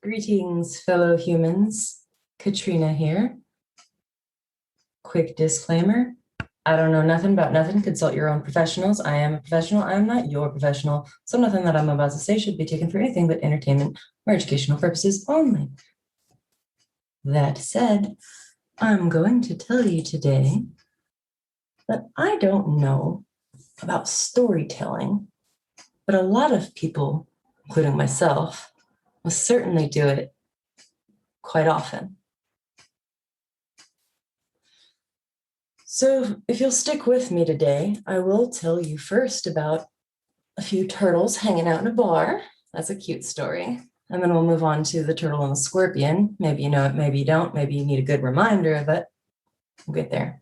Greetings, fellow humans. Katrina here. Quick disclaimer. I don't know nothing about nothing. Consult your own professionals. I am a professional. I am not your professional. So nothing that I'm about to say should be taken for anything but entertainment or educational purposes only. That said, I'm going to tell you today that I don't know about storytelling, but a lot of people, including myself, will certainly do it quite often. So if you'll stick with me today, I will tell you first about a few turtles hanging out in a bar. That's a cute story. And then we'll move on to the turtle and the scorpion. Maybe you know it, maybe you don't. Maybe you need a good reminder of it. We'll get there.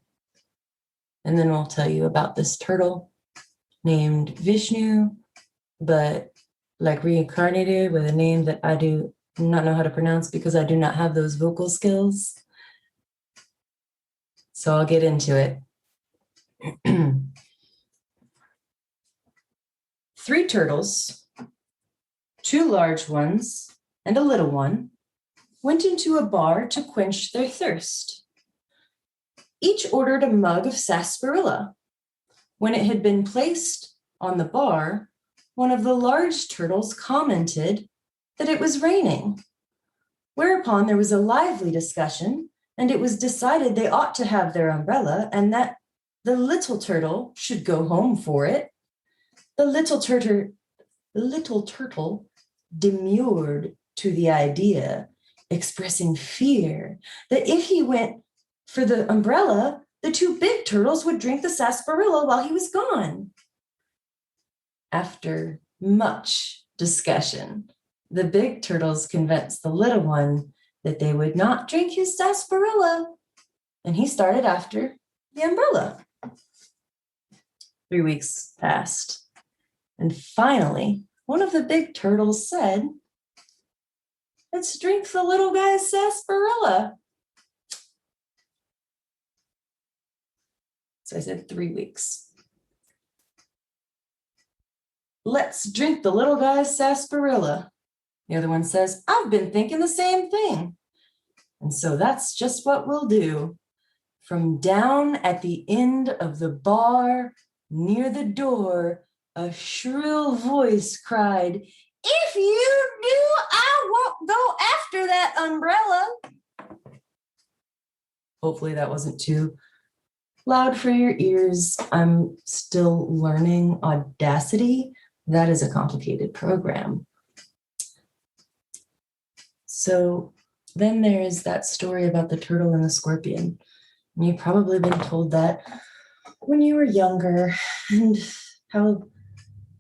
And then we'll tell you about this turtle named Vishnu, but like reincarnated with a name that I do not know how to pronounce because I do not have those vocal skills. So I'll get into it. 3 turtles, 2 large ones, and a little one, went into a bar to quench their thirst. Each ordered a mug of sarsaparilla. When it had been placed on the bar, one of the large turtles commented that it was raining, whereupon there was a lively discussion, and it was decided they ought to have their umbrella and that the little turtle should go home for it. The little turtle demurred to the idea, expressing fear that if he went for the umbrella, the 2 big turtles would drink the sarsaparilla while he was gone. After much discussion, the big turtles convinced the little one that they would not drink his sarsaparilla, and he started after the umbrella. 3 weeks passed, and finally, one of the big turtles said, "Let's drink the little guy's sarsaparilla." So I said 3 weeks. "Let's drink the little guy's sarsaparilla." The other one says, "I've been thinking the same thing." And so that's just what we'll do. From down at the end of the bar, near the door, a shrill voice cried, "If you do, I won't go after that umbrella." Hopefully that wasn't too loud for your ears. I'm still learning Audacity. That is a complicated program. So then there's that story about the turtle and the scorpion. And you've probably been told that when you were younger, and how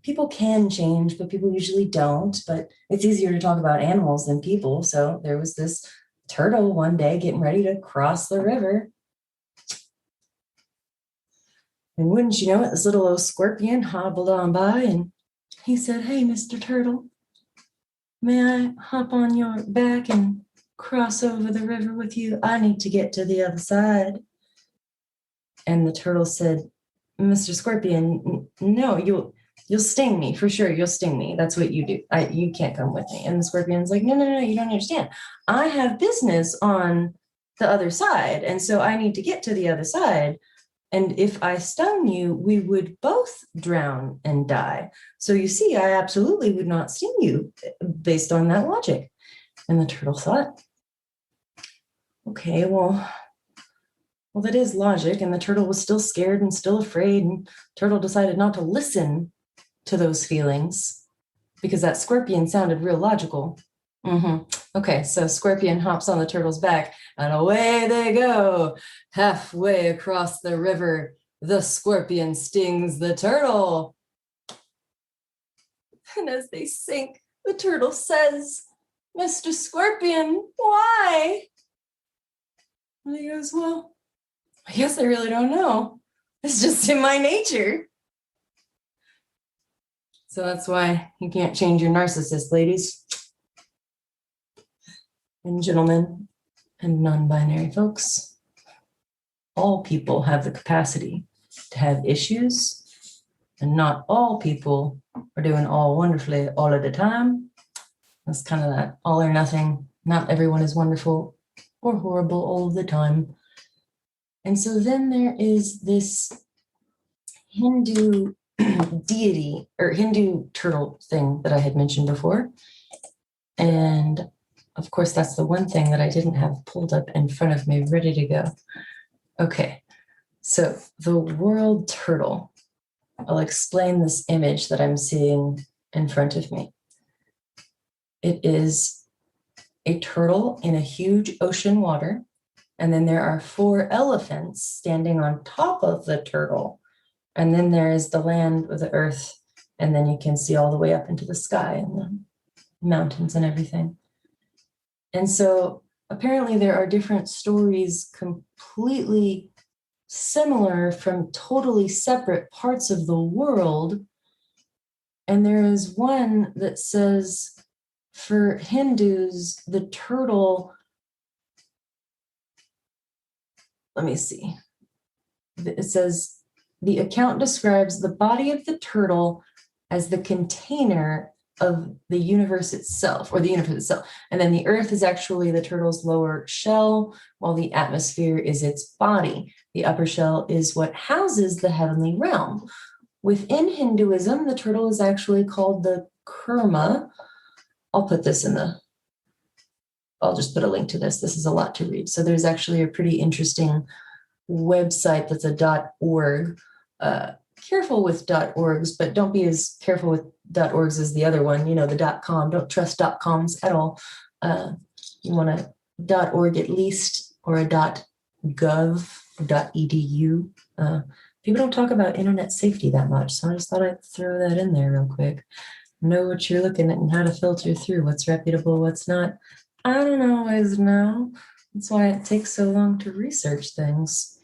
people can change, but people usually don't. But it's easier to talk about animals than people. So there was this turtle one day getting ready to cross the river. And wouldn't you know it, this little old scorpion hobbled on by and he said, "Hey, Mr. Turtle, may I hop on your back and cross over the river with you? I need to get to the other side." And the turtle said, "Mr. Scorpion, no, you'll sting me for sure. You'll sting me. That's what you do. You can't come with me." And the scorpion's like, no, you don't understand. I have business on the other side. And so I need to get to the other side. And if I stung you, we would both drown and die. So you see, I absolutely would not sting you based on that logic. And the turtle thought, okay, well, that is logic. And the turtle was still scared and still afraid. And turtle decided not to listen to those feelings because that scorpion sounded real logical. Okay, so scorpion hops on the turtle's back and away they go. Halfway across the river, the scorpion stings the turtle. And as they sink, the turtle says, "Mr. Scorpion, why?" And he goes, "Well, I guess I really don't know. It's just in my nature." So that's why you can't change your narcissist, ladies and gentlemen and non-binary folks. All people have the capacity to have issues, and not all people are doing all wonderfully all of the time. That's kind of that all or nothing. Not everyone is wonderful or horrible all of the time. And so then there is this Hindu deity or Hindu turtle thing that I had mentioned before. And of course, that's the one thing that I didn't have pulled up in front of me, ready to go. Okay, so the world turtle. I'll explain this image that I'm seeing in front of me. It is a turtle in a huge ocean water, and then there are 4 elephants standing on top of the turtle. And then there is the land or the earth, and then you can see all the way up into the sky and the mountains and everything. And so apparently there are different stories completely similar from totally separate parts of the world. And there is one that says for Hindus, the turtle, let me see. It says the account describes the body of the turtle as the container of the universe itself, or the universe itself. And then the earth is actually the turtle's lower shell, while the atmosphere is its body. The upper shell is what houses the heavenly realm. Within Hinduism, the turtle is actually called the kurma. I'll just put a link to this. This is a lot to read. So there's actually a pretty interesting website that's a .org. Careful with .orgs, but don't be as careful with .orgs as the other one, the .com. Don't trust .coms at all. You want a .org at least, or a .gov or .edu. People don't talk about internet safety that much, so I just thought I'd throw that in there real quick. Know what you're looking at and how to filter through what's reputable, what's not. I don't always know. That's why it takes so long to research things.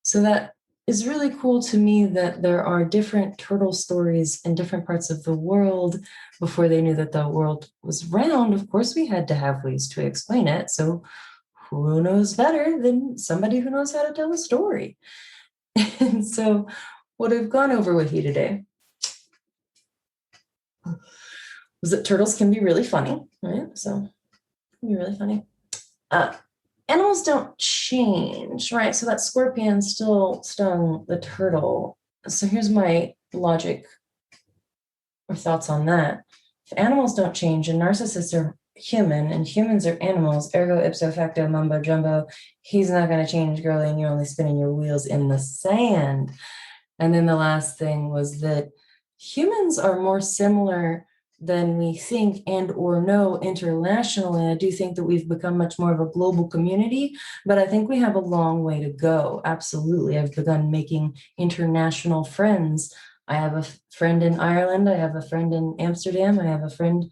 So that is really cool to me, that there are different turtle stories in different parts of the world. Before they knew that the world was round, of course, we had to have ways to explain it. So who knows better than somebody who knows how to tell a story? And so what I've gone over with you today was that turtles can be really funny, right? So can be really funny. Animals don't change, right? So that scorpion still stung the turtle. So here's my logic or thoughts on that. If animals don't change and narcissists are human and humans are animals, ergo ipso facto mumbo jumbo, he's not going to change, girlie, and you're only spinning your wheels in the sand. And then the last thing was that humans are more similar than we think and or know internationally. I do think that we've become much more of a global community, but I think we have a long way to go. Absolutely. I've begun making international friends. I have a friend in Ireland. I have a friend in Amsterdam. I have a friend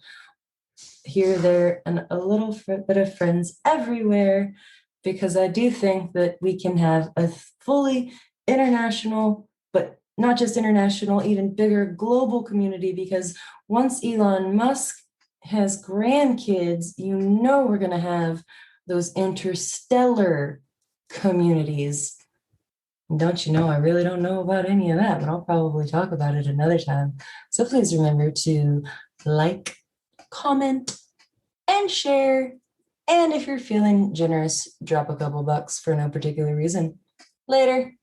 here, there, and a little bit of friends everywhere, because I do think that we can have a fully international, but not just international, even bigger global community, because once Elon Musk has grandkids, we're going to have those interstellar communities. And don't you know, I really don't know about any of that, but I'll probably talk about it another time. So please remember to like, comment, and share. And if you're feeling generous, drop a couple bucks for no particular reason. Later.